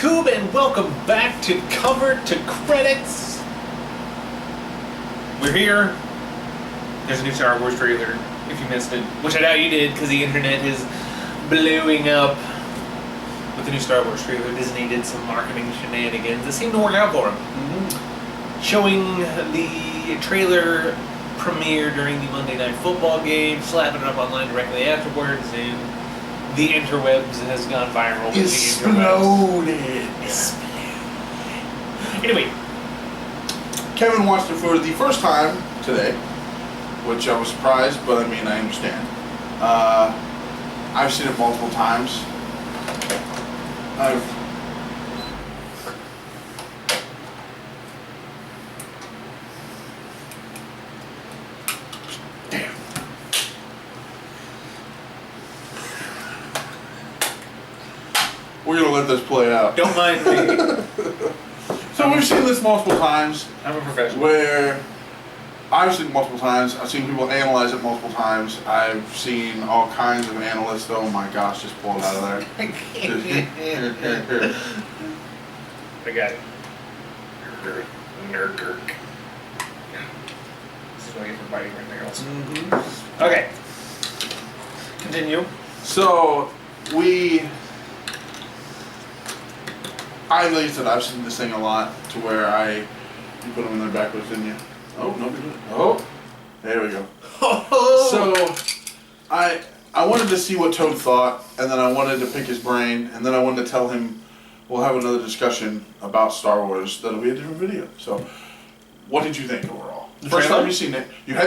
YouTube, and welcome back to Cover to Credits. We're here. There's a new Star Wars trailer, if you missed it, which I doubt you did because the internet is blowing up with the new Star Wars trailer. Disney did some marketing shenanigans that seemed to work out for them. Showing the trailer premiere during the Monday Night Football game, slapping it up online directly afterwards, and the interwebs has gone viral. Exploded. Anyway, Kevin watched it for the first time today, which I was surprised, but I mean, I understand. I've seen it multiple times. Damn. We're gonna let this play out. don't mind me. So we've seen this multiple times. I'm a professional. Where I've seen it multiple times. I've seen people analyze it multiple times. I've seen all kinds of analysts. Oh my gosh, just pull it out of there. I got it. Nurgurk. This is what I get for biting everything else. Okay. Continue. So like I said, I've seen this thing a lot to where you put them in there backwards, didn't you? Oh, nobody did it. Oh, there we go. So I wanted to see what Toad thought, and then I wanted to pick his brain, and then I wanted to tell him we'll have another discussion about Star Wars. That'll be a different video. So, what did you think overall? First time you've seen it, you'd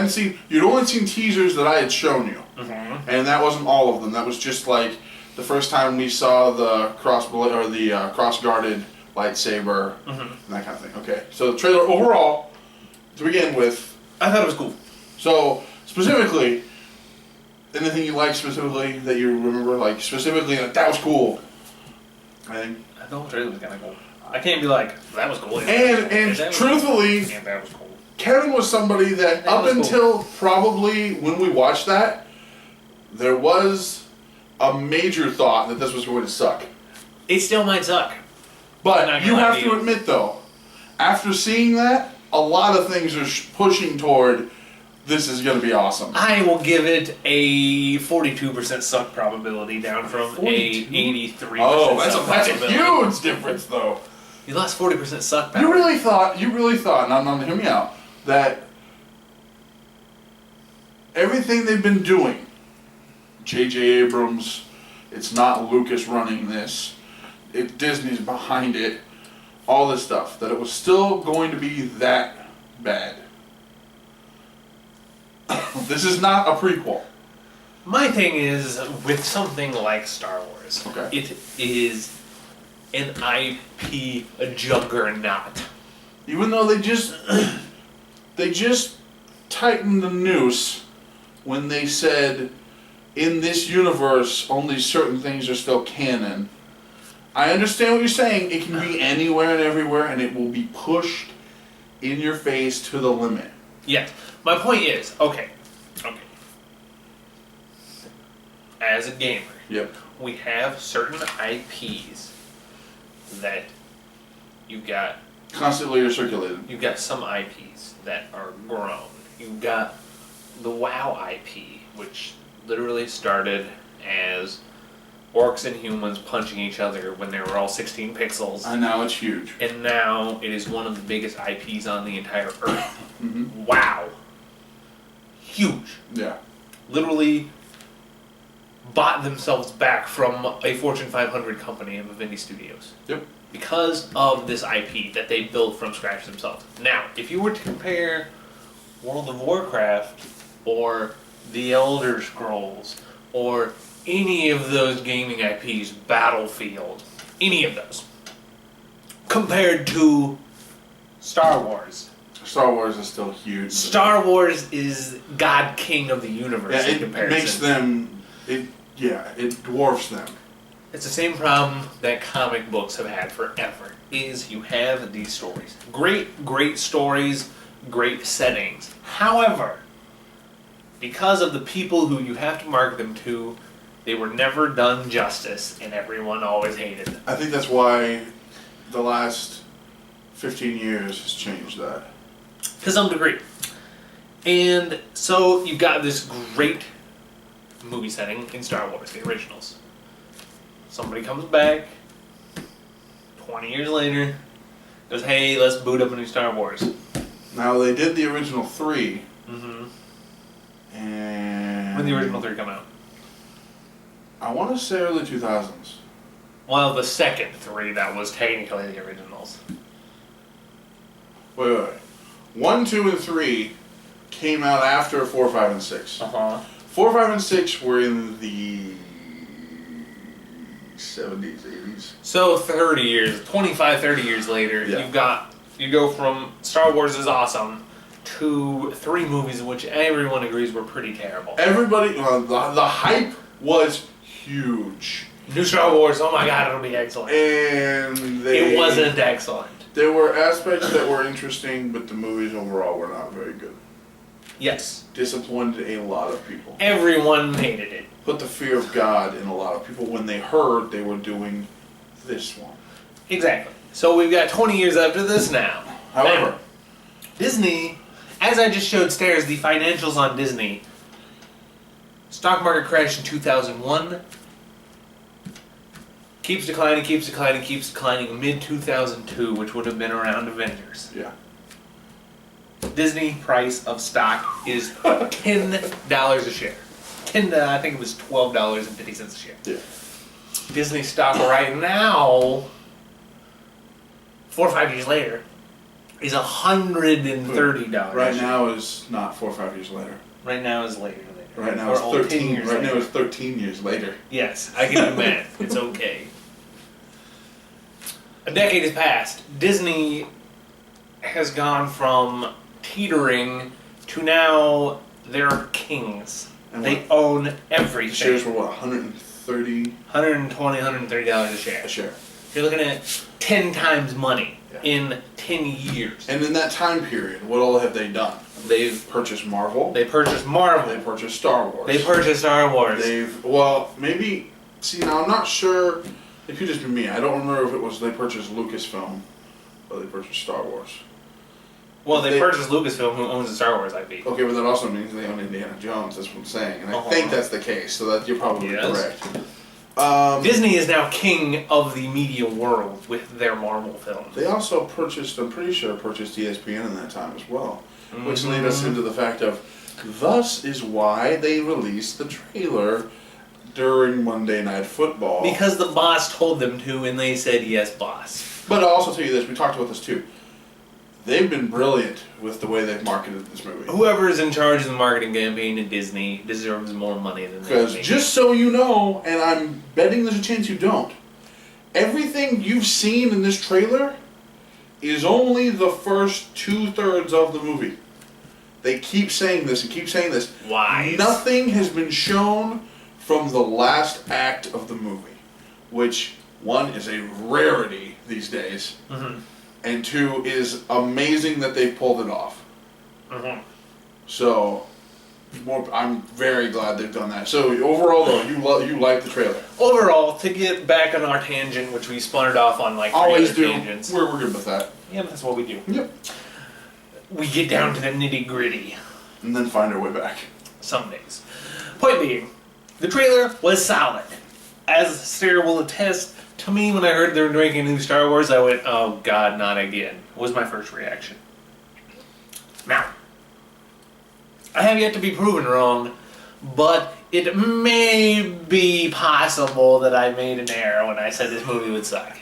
only seen teasers that I had shown you, and that wasn't all of them. That was just like the first time we saw the cross-guarded lightsaber and that kind of thing. Okay, so the trailer overall, to begin with, I thought it was cool. So specifically, anything you like specifically that you remember, like specifically, like, that was cool. I think The whole trailer was kind of cool. I can't be like, that was cool. And truthfully, that was cool. Kevin was somebody that up until probably when we watched that, there was a major thought that this was going to suck. It still might suck. But you have to admit, though, after seeing that, a lot of things are pushing toward this is going to be awesome. I will give it a 42% suck probability down from 42? a 83%. Oh, that's a huge difference, though. You lost 40% suck power. You really thought, now hear me out, that everything they've been doing, J.J. Abrams, it's not Lucas running this, Disney's behind it, all this stuff, that it was still going to be that bad. This is not a prequel. My thing is, with something like Star Wars, it is an IP juggernaut. Even though they just tightened the noose when they said, in this universe, only certain things are still canon. I understand what you're saying. It can be anywhere and everywhere, and it will be pushed in your face to the limit. Yes. My point is, okay. As a gamer, we have certain IPs that you've got constantly recirculated. You've got some IPs that are grown. You've got the WoW IP, which literally started as orcs and humans punching each other when they were all 16 pixels. And now it's huge. And now it is one of the biggest IPs on the entire earth. WoW. Huge. Yeah. Literally bought themselves back from a Fortune 500 company of Vivendi Studios. Yep. Because of this IP that they built from scratch themselves. Now, if you were to compare World of Warcraft or The Elder Scrolls or any of those gaming IPs, Battlefield, any of those, compared to Star Wars. Star Wars is still huge. Star Wars is God King of the universe in comparison. Makes them, it dwarfs them. It's the same problem that comic books have had forever, is you have these stories. Great stories, great settings. However, because of the people who you have to market them to, they were never done justice, and everyone always hated them. I think that's why the last 15 years has changed that. To some degree. And so you've got this great movie setting in Star Wars, the originals. Somebody comes back 20 years later, goes, hey, let's boot up a new Star Wars. Now, they did the original 3. Mm-hmm. And... When did the original 3 come out? I want to say early 2000s. Well, the second 3, that was technically the originals. Wait. 1, 2, and 3 came out after 4, 5, and 6. Uh-huh. 4, 5, and 6 were in the 70s, 80s. So 30 years, 25, 30 years later, you go from Star Wars is awesome to 3 movies which everyone agrees were pretty terrible. Everybody, the hype was huge. New Star Wars, oh my god, it'll be excellent. And it wasn't excellent. There were aspects that were interesting, but the movies overall were not very good. Yes. Disappointed a lot of people. Everyone hated it. Put the fear of God in a lot of people when they heard they were doing this one. Exactly. So we've got 20 years after this now. However, now, Disney, as I just showed Stairs, the financials on Disney, stock market crashed in 2001. Keeps declining, mid-2002, which would have been around Avengers. Yeah. Disney price of stock is $10 a share. I think it was $12.50 a share. Yeah. Disney stock right now, 4 or 5 years later, is $130. Right now is not 4 or 5 years later. Right now is later. Right now is 13 years. Right now is 13 years later. Yes, I can do math. It's okay. A decade has passed. Disney has gone from teetering to now they're kings. And they own everything. The shares were what, $130? $120, $130 a share. A share. You're looking at 10 times money in 10 years. And in that time period, what all have they done? They've purchased Marvel. They purchased Marvel. They purchased Star Wars. They purchased Star Wars. Now I'm not sure, it could just be me. I don't remember if it was they purchased Lucasfilm or they purchased Star Wars. Well, they purchased Lucasfilm, who owns the Star Wars IP. Okay, but that also means they own Indiana Jones, that's what I'm saying. And I think that's the case, so that you're probably correct. Disney is now king of the media world with their Marvel films. They also purchased ESPN in that time as well. Which lead us into the fact of, thus is why they released the trailer during Monday Night Football. Because the boss told them to, and they said, yes, boss. But I'll also tell you this, we talked about this too. They've been brilliant with the way they've marketed this movie. Whoever is in charge of the marketing campaign at Disney deserves more money than they do. Because just so you know, and I'm betting there's a chance you don't, everything you've seen in this trailer is only the first 2/3 of the movie. They keep saying this and keep saying this. Why? Nothing has been shown from the last act of the movie, which, 1, is a rarity these days, and 2, is amazing that they've pulled it off. So, I'm very glad they've done that. So, overall, though, you like the trailer? Overall, to get back on our tangent, which we spun it off on like always do. Tangents. We're good with that. Yeah, but that's what we do. Yep. We get down to the nitty gritty. And then find our way back. Some days. Point being, the trailer was solid. As Sarah will attest, to me, when I heard they were making a new Star Wars, I went, oh god, not again. Was my first reaction. Now, I have yet to be proven wrong, but it may be possible that I made an error when I said this movie would suck.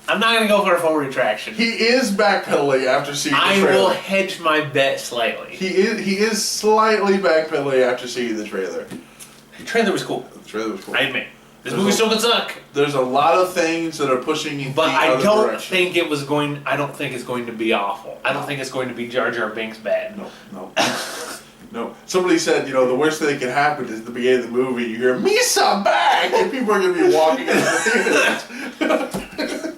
I'm not going to go for a full retraction. He is backpedaling after seeing the trailer. I will hedge my bet slightly. He is slightly backpedaling after seeing the trailer. The trailer was cool. The trailer was cool. I admit. This movie still could suck. There's a lot of things that are pushing in the other direction. But I don't think it's going to be awful. I don't think it's going to be Jar Jar Binks bad. No. No. Somebody said, the worst thing that can happen is at the beginning of the movie, you hear, Misa back! And people are going to be walking into the theater.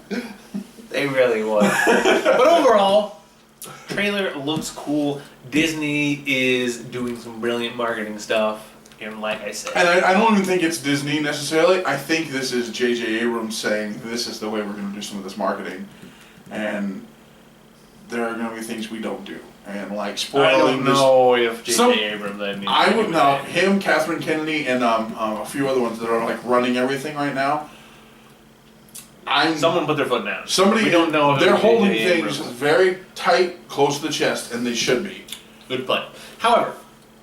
They really would. But overall, trailer looks cool. Disney is doing some brilliant marketing stuff. And like I said, And I don't even think it's Disney necessarily. I think this is J.J. Abrams saying this is the way we're going to do some of this marketing, and there are going to be things we don't do, and like spoiling. I don't know if J.J. Abrams. I would know him, Catherine Kennedy, and a few other ones that are like running everything right now. Someone put their foot down. Somebody. We don't know if they're holding J.J. things Abrams. very tight, close to the chest, and they should be. Good play. However,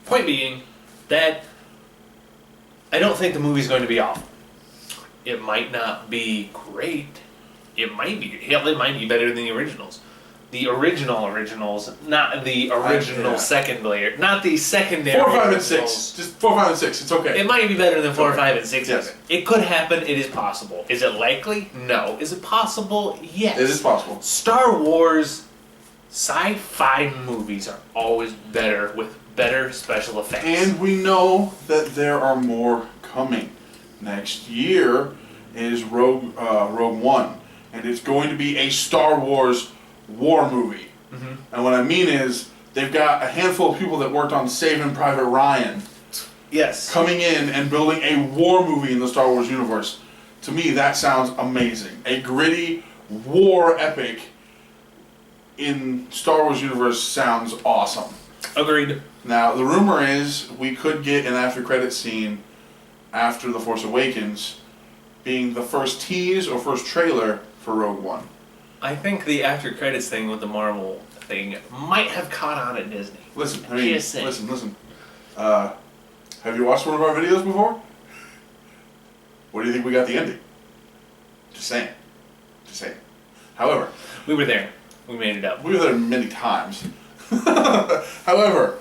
point being that I don't think the movie's going to be awful. It might not be great. It might be. Hell, it might be better than the originals. The originals, not the original second layer, not the secondary. 4, 5, and originals. 6. Just 4, 5, and 6. It's okay. It might be better than 4, 5, and 6. Yes. It could happen. It is possible. Is it likely? No. Is it possible? Yes. It is possible. Star Wars sci-fi movies are always better with better special effects. And we know that there are more coming. Next year is Rogue One, and it's going to be a Star Wars war movie. Mm-hmm. And what I mean is, they've got a handful of people that worked on Saving Private Ryan Yes. coming in and building a war movie in the Star Wars universe. To me, that sounds amazing. A gritty war epic in Star Wars universe sounds awesome. Agreed. Now, the rumor is we could get an after-credit scene after The Force Awakens being the first tease or first trailer for Rogue One. I think the after credits thing with the Marvel thing might have caught on at Disney. Listen, I mean, Just saying. listen. Have you watched one of our videos before? What do you think we got the ending? Just saying. However, We were there. We made it up. we were there many times. However,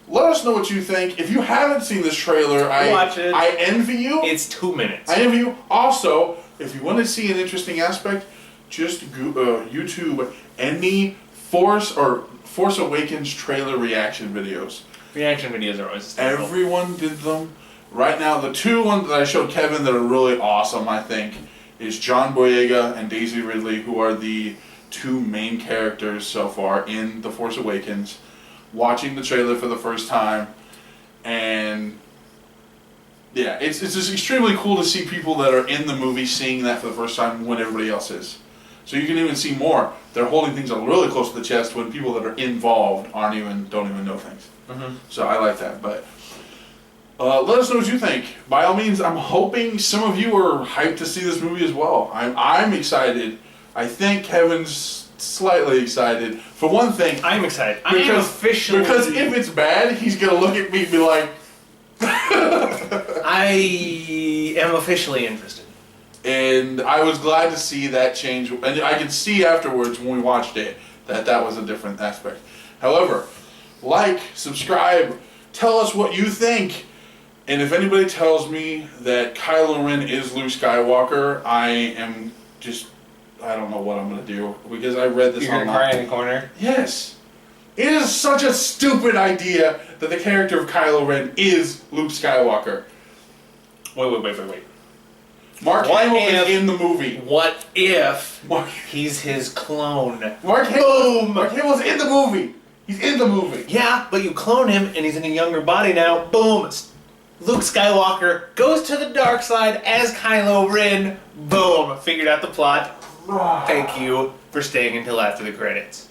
let us know what you think. If you haven't seen this trailer, Watch it. I envy you. It's 2 minutes. I envy you. Also, if you want to see an interesting aspect, just YouTube any Force Awakens trailer reaction videos. Reaction videos are always hysterical. Everyone did them. Right now, the two ones that I showed Kevin that are really awesome, I think, is John Boyega and Daisy Ridley, who are the two main characters so far in The Force Awakens, watching the trailer for the first time, and yeah, it's just extremely cool to see people that are in the movie seeing that for the first time when everybody else is. So you can even see more. They're holding things up really close to the chest when people that are involved don't even know things. Mm-hmm. So I like that. But let us know what you think. By all means, I'm hoping some of you are hyped to see this movie as well. I'm excited. I think Kevin's slightly excited. For one thing, I'm excited. I am officially... Because if it's bad, he's going to look at me and be like... I am officially interested. And I was glad to see that change. And I could see afterwards when we watched it that was a different aspect. However, like, subscribe, tell us what you think. And if anybody tells me that Kylo Ren is Luke Skywalker, I don't know what I'm going to do. Because I read this You're online. going to cry in the corner? Yes. It is such a stupid idea that the character of Kylo Ren is Luke Skywalker. Wait. Mark Hamill is in the movie. What if he's his clone? Mark Hamill's in the movie. He's in the movie. Yeah, but you clone him and he's in a younger body now. Boom. Luke Skywalker goes to the dark side as Kylo Ren. Boom. Figured out the plot. Thank you for staying until after the credits.